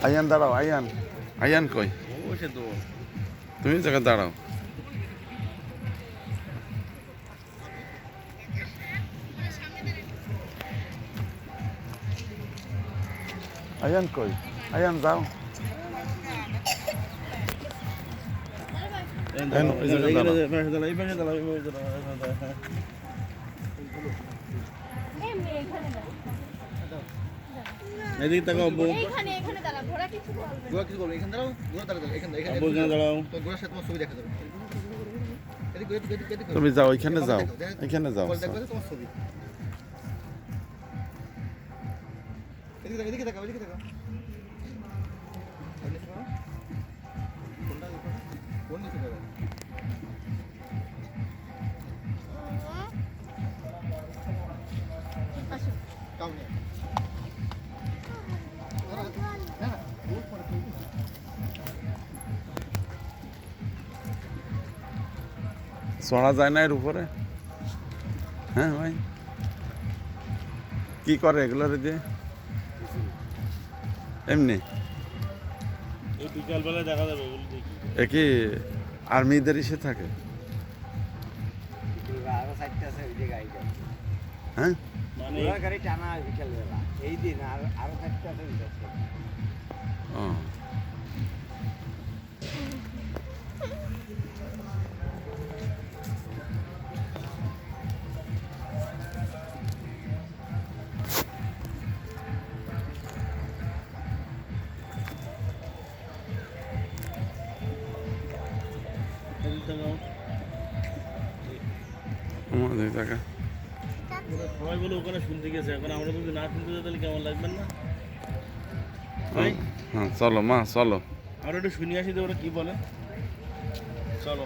আয়ান দাঁড়াও, আয়ান আয়ান কই? তুমি জায়গায় দাঁড়াও। আয়ান কই? আয়ান যাও। এদিকে তাকাও আব্বু। এখানে দাঁড়া, ঘোড়া কিছু বলবে। ঘোড়া কিছু বলবে, এখানে দাঁড়াও, ঘোড়া দাঁড়াও, আব্বু এখানে দাঁড়াও। তো ঘোড়ার সাথে তোমার ছবি দেখা যাবে। এদিকে তুমি যাও, ওইখানে যাও, এখানে যাও। দেখবে তোমার ছবি। এদিকে তাকাও, এদিকে তাকাও। কোন দিকে যাবে? আসো। কাউ নেই। চড়া যায় না এর উপরে? হ্যাঁ ভাই, কি করে এগুলোর দিয়ে? এমনি বিকালবেলায় দেখা যাবে। এ কি আর্মিদের ইসে থাকে? আরো সাইডটা আছে ওই যে গাড়িটা। হ্যাঁ, মানে ঘোড়ার গাড়ি টানা হয় বিকেলবেলা এই দিন, আর আরো সাইডটা আছে ওই সাইডটা। ও এদিকে তাকাও। আমাদের টাকা। সবাই বলে ওখানে শুনতে গেছে, এখন আমরা যদি না শুনতে যাই তাহলে কেমন লাগবেন না ভাই? হ্যাঁ চলো মা, চলো। আমরা একটু শুনে আসি তো ওরা কি বলে। চলো।